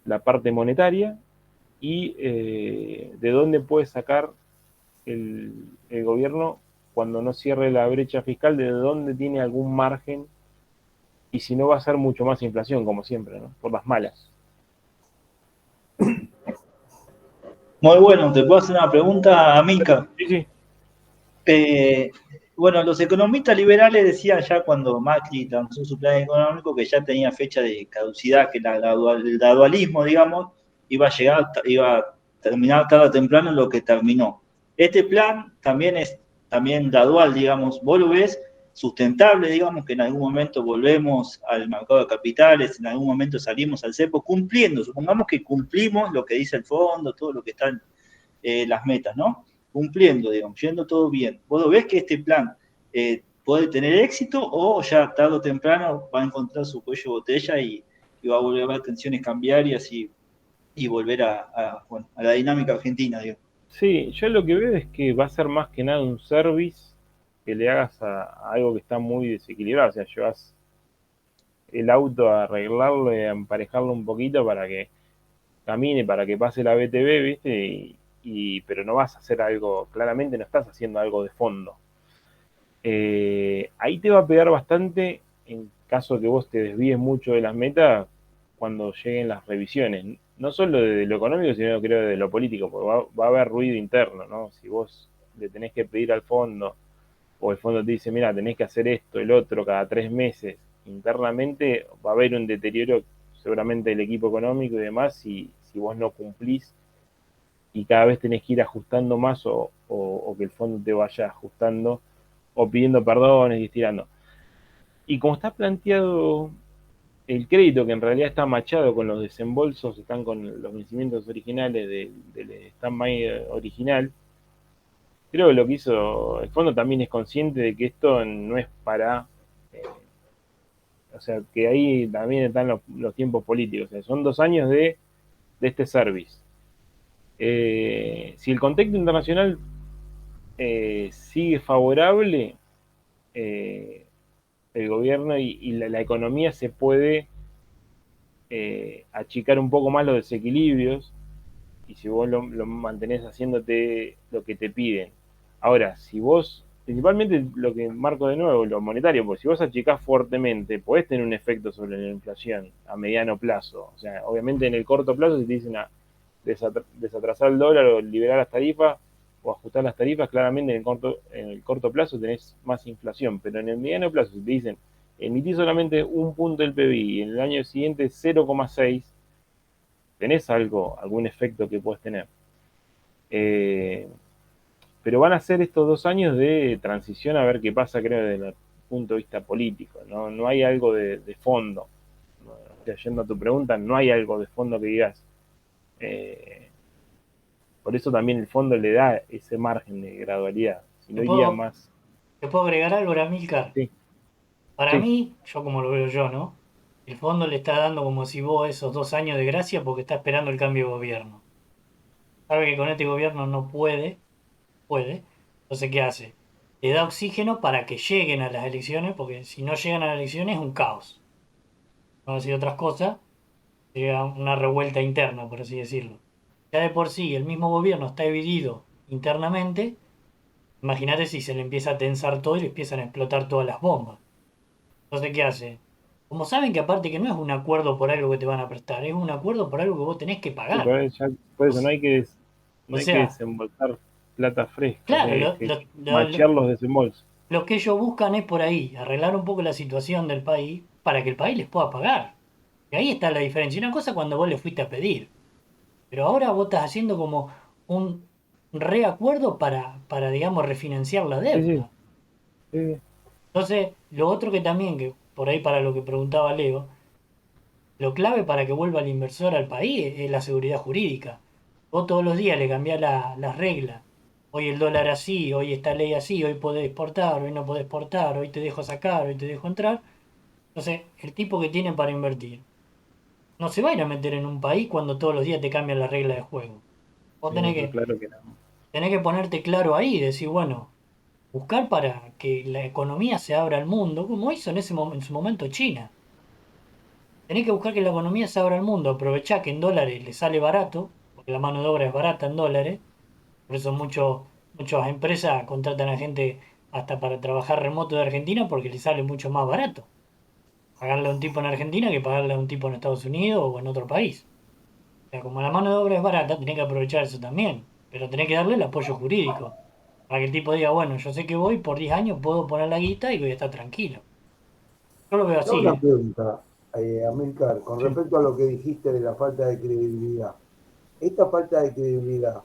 la parte monetaria, y de dónde puede sacar el gobierno cuando no cierre la brecha fiscal, de dónde tiene algún margen, y si no va a ser mucho más inflación, como siempre, ¿no? Por las malas. Muy bueno, ¿te puedo hacer una pregunta, Amilcar? Sí. Bueno, los economistas liberales decían ya cuando Macri lanzó su plan económico que ya tenía fecha de caducidad, que el gradualismo, digamos, iba a terminar tarde o temprano en lo que terminó. Este plan también es gradual, digamos. ¿Vos lo ves sustentable, digamos, que en algún momento volvemos al mercado de capitales, en algún momento salimos al cepo, cumpliendo, supongamos que cumplimos lo que dice el fondo, todo lo que están las metas, ¿no? Cumpliendo, digamos, yendo todo bien. ¿Vos ves que este plan puede tener éxito o ya tarde o temprano va a encontrar su cuello de botella y va a volver a haber tensiones cambiarias y volver a la dinámica argentina, digamos? Sí, yo lo que veo es que va a ser más que nada un service que le hagas a algo que está muy desequilibrado. O sea, llevas el auto a arreglarlo y a emparejarlo un poquito para que camine, para que pase la BTV, ¿viste? Pero no vas a hacer algo, claramente no estás haciendo algo de fondo. Ahí te va a pegar bastante en caso que vos te desvíes mucho de las metas cuando lleguen las revisiones. No solo de lo económico, sino creo de lo político, porque va a haber ruido interno, ¿no? Si vos le tenés que pedir al fondo, o el fondo te dice, mira, tenés que hacer esto, el otro, cada 3 meses, internamente va a haber un deterioro seguramente del equipo económico y demás si vos no cumplís y cada vez tenés que ir ajustando más o que el fondo te vaya ajustando o pidiendo perdones y estirando. Y como está planteado el crédito, que en realidad está machado con los desembolsos, están con los vencimientos originales del stand-by original, creo que lo que hizo el fondo también es consciente de que esto no es para... o sea, que ahí también están los tiempos políticos. O sea, son 2 años de este service. Si el contexto internacional sigue favorable, el gobierno y la economía se puede achicar un poco más los desequilibrios y si vos lo mantenés haciéndote lo que te piden. Ahora, si vos, principalmente lo que marco de nuevo, lo monetario, porque si vos achicás fuertemente, podés tener un efecto sobre la inflación a mediano plazo. O sea, obviamente en el corto plazo, si te dicen desatrasar el dólar o liberar las tarifas o ajustar las tarifas, claramente en el corto plazo tenés más inflación, pero en el mediano plazo, si te dicen emitís solamente 1 punto del PBI y en el año siguiente 0,6, tenés algún efecto que puedes tener. Pero van a ser estos 2 años de transición a ver qué pasa, creo, desde el punto de vista político. No hay algo de fondo. Yendo a tu pregunta, no hay algo de fondo que digas. Por eso también el fondo le da ese margen de gradualidad. Si no iría más. ¿Te puedo agregar algo, Amílcar? Sí. Para Sí. mí, yo como lo veo yo, ¿no? El fondo le está dando como si vos esos 2 años de gracia porque está esperando el cambio de gobierno. Sabe que con este gobierno no puede. Entonces, ¿qué hace? Le da oxígeno para que lleguen a las elecciones, porque si no llegan a las elecciones es un caos. No decir otras cosas, sería una revuelta interna, por así decirlo. Ya de por sí el mismo gobierno está dividido internamente, imagínate si se le empieza a tensar todo y le empiezan a explotar todas las bombas. Entonces, ¿qué hace? Como saben que aparte que no es un acuerdo por algo que te van a prestar, es un acuerdo por algo que vos tenés que Sí, pagar. por eso no hay que O sea, desembolsar plata fresca, claro, hay que machear los desembolsos. lo que ellos buscan es por ahí, arreglar un poco la situación del país para que el país les pueda pagar. Y ahí está la diferencia. Una cosa cuando vos le fuiste a pedir, pero ahora vos estás haciendo como un reacuerdo para digamos, refinanciar la Sí, deuda. sí. Entonces, lo otro que también, que por ahí para lo que preguntaba Leo, lo clave para que vuelva el inversor al país es la seguridad jurídica. Vos todos los días le cambiás las reglas. Hoy el dólar así, hoy esta ley así, hoy podés exportar, hoy no podés exportar, hoy te dejo sacar, hoy te dejo entrar. Entonces, el tipo que tiene para invertir no se va a ir a meter en un país cuando todos los días te cambian las reglas de juego. Vos Sí, está claro que no. tenés que ponerte claro ahí y decir, bueno, buscar para que la economía se abra al mundo, como hizo en su momento China. Tenés que buscar que la economía se abra al mundo, aprovechar que en dólares le sale barato, porque la mano de obra es barata en dólares, por eso muchas empresas contratan a gente hasta para trabajar remoto de Argentina porque le sale mucho más barato pagarle a un tipo en Argentina que pagarle a un tipo en Estados Unidos o en otro país. O sea, como la mano de obra es barata, tenés que aprovechar eso también, pero tenés que darle el apoyo jurídico, para que el tipo diga, bueno, yo sé que voy, por 10 años puedo poner la guita y voy a estar tranquilo. Yo lo veo Te hago así, una ¿eh? pregunta, Amílcar, con Sí. respecto a lo que dijiste de la falta de credibilidad. Esta falta de credibilidad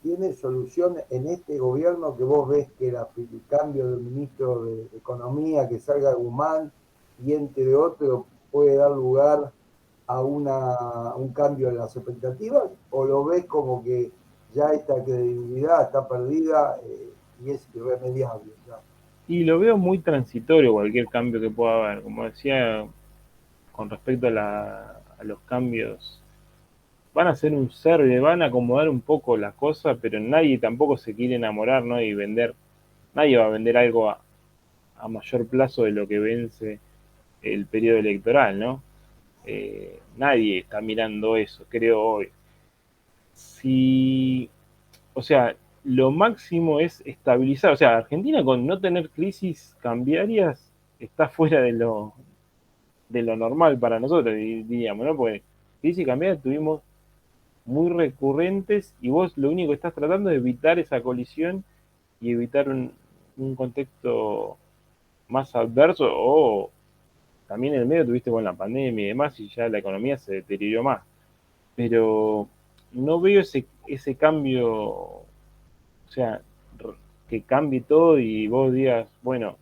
¿tiene solución en este gobierno que vos ves que el cambio del ministro de Economía, que salga Guzmán y entre otros, puede dar lugar a un cambio en las expectativas? ¿O lo ves como que ya esta credibilidad está perdida y es irremediable? ¿Ya? Y lo veo muy transitorio cualquier cambio que pueda haber. Como decía, con respecto a los cambios, van a hacer un service, van a acomodar un poco la cosa, pero nadie tampoco se quiere enamorar, ¿no? Y vender, nadie va a vender algo a mayor plazo de lo que vence el periodo electoral, ¿no? Nadie está mirando eso, creo hoy. Si, o sea, lo máximo es estabilizar, o sea, Argentina con no tener crisis cambiarias está fuera de lo normal para nosotros, diríamos, ¿no? Porque crisis cambiarias tuvimos muy recurrentes y vos lo único que estás tratando es evitar esa colisión y evitar un contexto más adverso, o también en el medio tuviste con la pandemia y demás y ya la economía se deterioró más. Pero no veo ese cambio, o sea, que cambie todo y vos digas, bueno,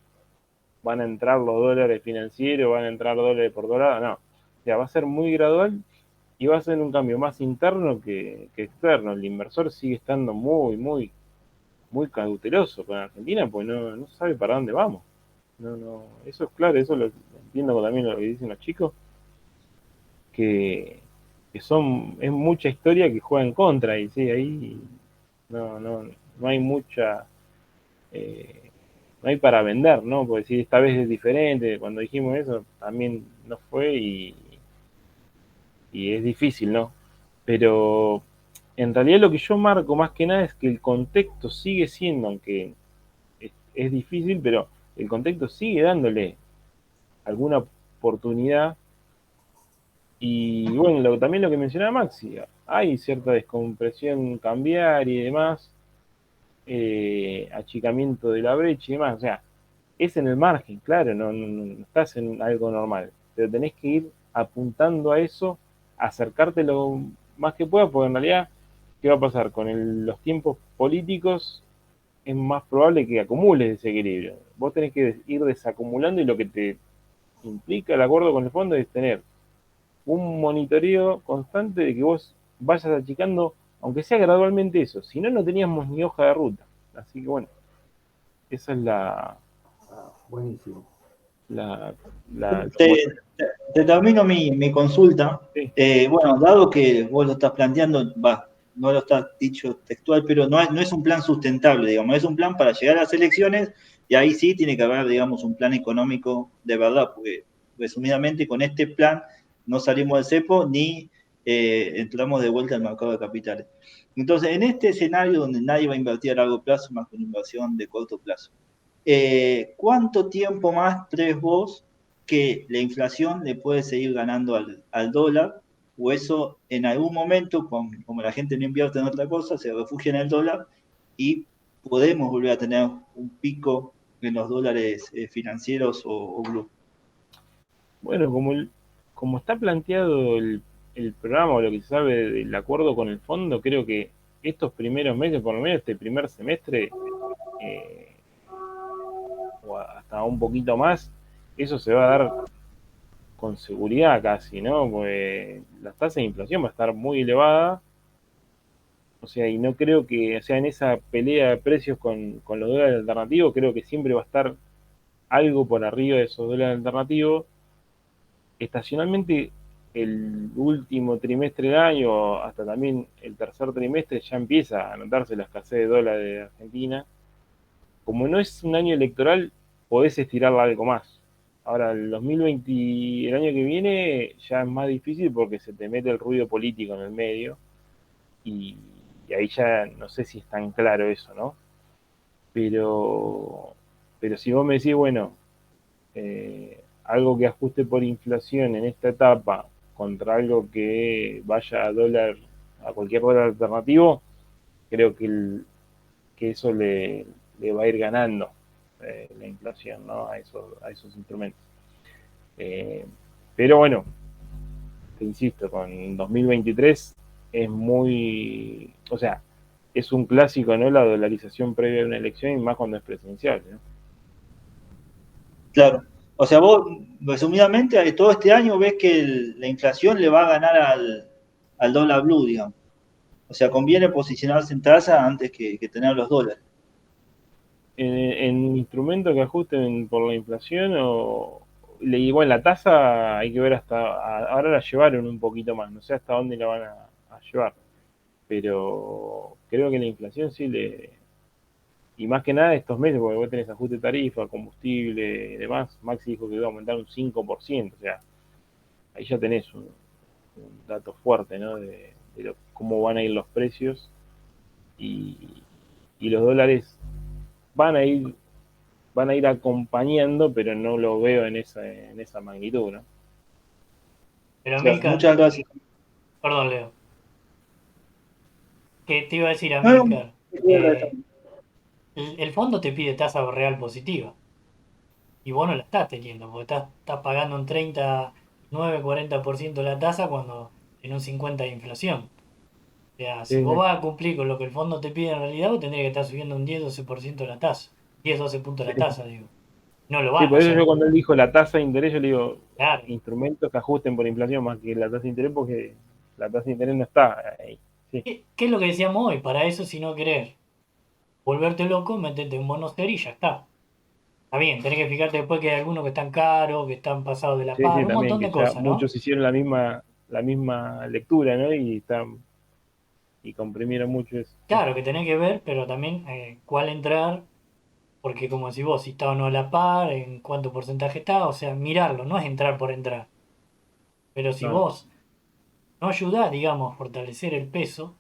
van a entrar los dólares financieros, van a entrar dólares por dólar, no. O sea, va a ser muy gradual y va a ser un cambio más interno que externo. El inversor sigue estando muy cauteloso con Argentina, pues no sabe para dónde vamos. No, eso es claro, eso lo entiendo también lo que dicen los chicos, que, es mucha historia que juega en contra, y sí, ahí no hay mucha, eh, no hay para vender, ¿no? Porque si esta vez es diferente, cuando dijimos eso también no fue y es difícil, ¿no? Pero en realidad lo que yo marco más que nada es que el contexto sigue siendo, aunque es difícil, pero el contexto sigue dándole alguna oportunidad. Y bueno, también lo que mencionaba Maxi, hay cierta descompresión cambiaria y demás, achicamiento de la brecha y demás, o sea, es en el margen, claro, no estás en algo normal, pero tenés que ir apuntando a eso, acercarte lo más que puedas, porque en realidad, ¿qué va a pasar? Con los tiempos políticos es más probable que acumules desequilibrio. Vos tenés que ir desacumulando y lo que te implica el acuerdo con el fondo es tener un monitoreo constante de que vos vayas achicando, aunque sea gradualmente eso. Si no, no teníamos ni hoja de ruta. Así que bueno, esa es Buenísimo. la Te termino mi consulta. sí. Bueno, dado que vos lo estás planteando, no lo estás dicho textual, pero no es un plan sustentable, digamos, es un plan para llegar a las elecciones y ahí sí tiene que haber, digamos, un plan económico de verdad, porque resumidamente con este plan no salimos del cepo ni entramos de vuelta al mercado de capitales. Entonces, en este escenario donde nadie va a invertir a largo plazo más que una inversión de corto plazo, ¿cuánto tiempo más crees vos que la inflación le puede seguir ganando al dólar? ¿O eso en algún momento, como la gente no invierte en otra cosa, se refugia en el dólar y podemos volver a tener un pico en los dólares financieros o blue? Bueno, como está planteado el programa o lo que se sabe del acuerdo con el fondo, creo que estos primeros meses, por lo menos este primer semestre, eh, o hasta un poquito más, eso se va a dar con seguridad casi, ¿no? Porque la tasa de inflación va a estar muy elevada, o sea, y no creo que, o sea, en esa pelea de precios con los dólares alternativos, creo que siempre va a estar algo por arriba de esos dólares alternativos. Estacionalmente, el último trimestre del año, hasta también el tercer trimestre, ya empieza a notarse la escasez de dólares de Argentina. Como no es un año electoral, podés estirarla algo más. Ahora, el 2020, el año que viene, ya es más difícil porque se te mete el ruido político en el medio y, y ahí ya no sé si es tan claro eso, ¿no? Pero, pero si vos me decís, bueno, algo que ajuste por inflación en esta etapa contra algo que vaya a dólar, a cualquier dólar alternativo, creo que eso le va a ir ganando la inflación, ¿no? A esos instrumentos. Pero bueno, te insisto, con 2023 es muy, o sea, es un clásico, ¿no? La dolarización previa a una elección y más cuando es presidencial, ¿no? Claro. O sea, vos, resumidamente, todo este año ves que la inflación le va a ganar al dólar blue, digamos. O sea, conviene posicionarse en tasa antes que tener los dólares. En instrumentos que ajusten por la inflación igual la tasa hay que ver ahora la llevaron un poquito más, no sé hasta dónde la van a llevar, pero creo que la inflación sí y más que nada estos meses, porque vos tenés ajuste de tarifa, combustible y demás, Maxi dijo que iba a aumentar un 5%, o sea, ahí ya tenés un dato fuerte, ¿no? De cómo van a ir los precios y, y los dólares van a ir van a ir acompañando, pero no lo veo en esa magnitud, ¿no? Pero Claro, Amilcar, muchas gracias. perdón, Leo, que te iba a decir, No, no, Amilcar, el fondo te pide tasa real positiva y vos no la estás teniendo, porque estás pagando un 39-40% la tasa cuando en un 50% de inflación. O sea, si Sí, vos sí. vas a cumplir con lo que el fondo te pide en realidad, vos tendrías que estar subiendo un 10-12% la tasa. 10-12 puntos la Sí, tasa, digo. No lo sí, vas a por eso yo hacer. cuando él dijo la tasa de interés, yo le digo Claro. instrumentos que ajusten por inflación más que la tasa de interés, porque la tasa de interés no está ahí. Sí, ¿Qué es lo que decíamos hoy? Para eso, si no querés volverte loco, metete en bonos y ya está. Está bien, tenés que fijarte después que hay algunos que están caros, que están pasados de la sí, par, sí, un también, montón que de ya cosas, ¿no? muchos hicieron la misma lectura, ¿no? Y comprimieron mucho eso. Sí, Claro que tenés que ver, pero también cuál entrar, porque como decís vos, si está o no a la par, en cuánto porcentaje está, o sea, mirarlo, no es entrar por entrar. Pero si no, vos no ayudás, digamos, a fortalecer el peso,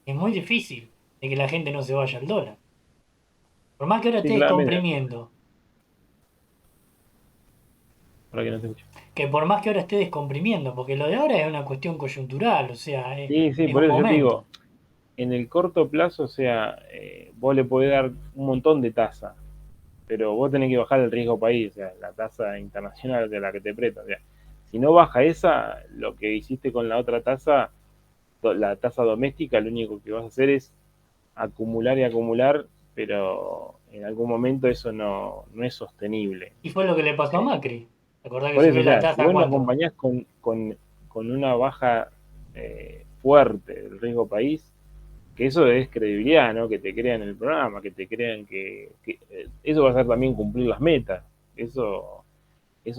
es muy difícil de que la gente no se vaya al dólar. Por más que ahora sí, estés claramente, comprimiendo, para que no se escuche. que por más que ahora estés descomprimiendo, porque lo de ahora es una cuestión coyuntural, o sea, Sí, sí, es por un eso yo te digo, momento. en el corto plazo, o sea, vos le podés dar un montón de tasa, pero vos tenés que bajar el riesgo país, o sea, la tasa internacional de la que te presta. O sea, si no baja esa, lo que hiciste con la otra tasa, la tasa doméstica, lo único que vas a hacer es acumular y acumular, pero en algún momento eso no es sostenible. Y fue lo que le pasó a Eh, Macri. ¿Te acordás que por eso, subió o la sea, si tasa a vos no cuánto? acompañás con una baja fuerte del riesgo país, que eso es credibilidad, ¿no? Que te crean el programa, que te crean eso va a ser también cumplir las metas. Eso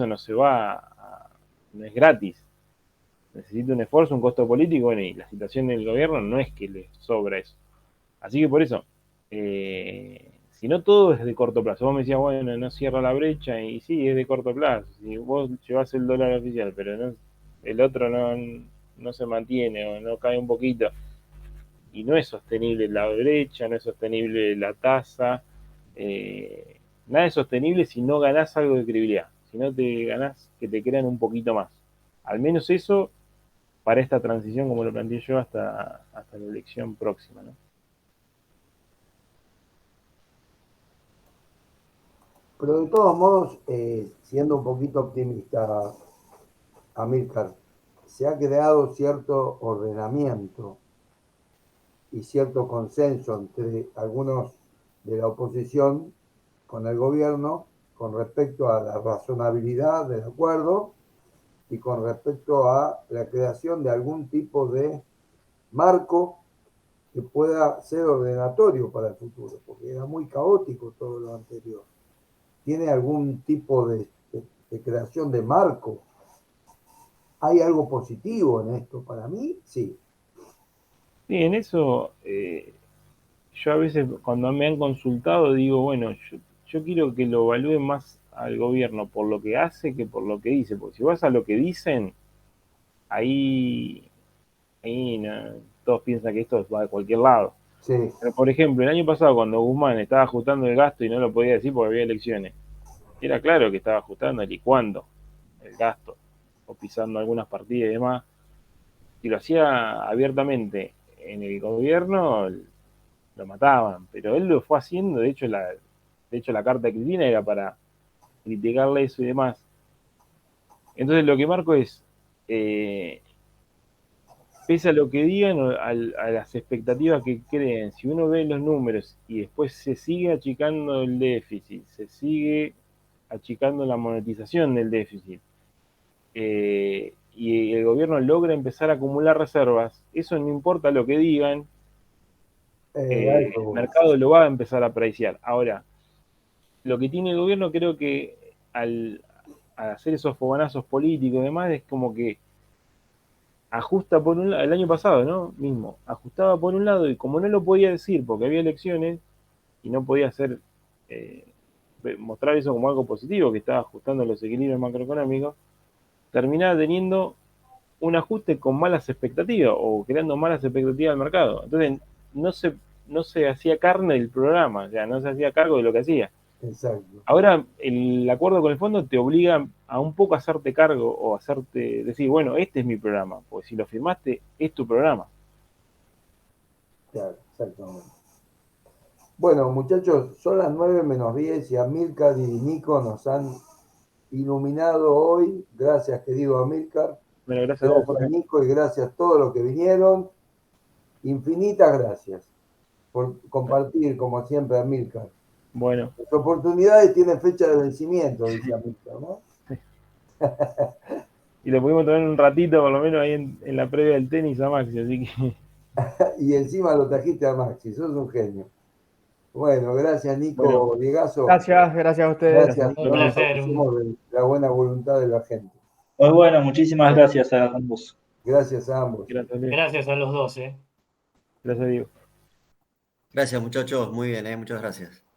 no se va no es gratis. Necesita un esfuerzo, un costo político, bueno, y la situación del gobierno no es que le sobra eso. Así que por eso, si no todo es de corto plazo, vos me decías, bueno, no cierra la brecha, y sí, es de corto plazo. Si vos llevas el dólar oficial, pero el otro no se mantiene o no cae un poquito, y no es sostenible la brecha, no es sostenible la tasa, nada es sostenible si no ganás algo de credibilidad, si no te ganás que te crean un poquito más. Al menos eso para esta transición, como lo planteé yo, hasta la elección próxima, ¿no? Pero de todos modos, siendo un poquito optimista, Amílcar, se ha creado cierto ordenamiento y cierto consenso entre algunos de la oposición con el gobierno con respecto a la razonabilidad del acuerdo y con respecto a la creación de algún tipo de marco que pueda ser ordenatorio para el futuro, porque era muy caótico todo lo anterior. ¿Tiene algún tipo de creación de marco? ¿Hay algo positivo en esto? Para mí, sí. Sí, en eso yo a veces cuando me han consultado digo, bueno, yo quiero que lo evalúen más al gobierno por lo que hace que por lo que dice, porque si vas a lo que dicen, ahí, ahí todos piensan que esto va de cualquier lado. Sí, Pero, por ejemplo, el año pasado cuando Guzmán estaba ajustando el gasto y no lo podía decir porque había elecciones, era claro que estaba ajustando el licuando el gasto o pisando algunas partidas y demás. Si lo hacía abiertamente en el gobierno, lo mataban, pero él lo fue haciendo, de hecho la carta de Cristina era para criticarle eso y demás. Entonces lo que marco es, eh, pese a lo que digan o a las expectativas que creen, si uno ve los números y después se sigue achicando el déficit, se sigue achicando la monetización del déficit, y el gobierno logra empezar a acumular reservas, eso no importa lo que digan, el mercado lo va a empezar a apreciar. Ahora, lo que tiene el gobierno, creo que al hacer esos fogonazos políticos y demás, es como que ajusta por un lado, el año pasado, ¿no? Mismo, ajustaba por un lado y como no lo podía decir porque había elecciones y no podía hacer, mostrar eso como algo positivo, que estaba ajustando los equilibrios macroeconómicos, terminaba teniendo un ajuste con malas expectativas o creando malas expectativas al mercado. Entonces, no se hacía carne del programa, o sea, no se hacía cargo de lo que hacía. Exacto. Ahora, el acuerdo con el fondo te obliga a un poco hacerte cargo o hacerte decir, bueno, este es mi programa, porque si lo firmaste, es tu programa. Claro, exactamente. Bueno, muchachos, son las 9:10 y Amílcar y Nico nos han iluminado hoy. Gracias, querido Amílcar. Bueno, gracias a vos, Jorge. Nico, y gracias a todos los que vinieron. Infinitas gracias por compartir, como siempre, Amílcar. Bueno. Las oportunidades tienen fecha de vencimiento, dice Amílcar, ¿no? Y lo pudimos tener un ratito, por lo menos ahí en la previa del tenis a Maxi, así que... Y encima lo trajiste a Maxi, sos un genio. Bueno, gracias, Nico. Bueno, Diegazo. Gracias a ustedes. Gracias. Un placer. De la buena voluntad de la gente. Muy bueno, muchísimas gracias a ambos. Gracias a ambos. Gracias a los dos. Gracias, Diego. Gracias, muchachos. Muy bien, muchas gracias.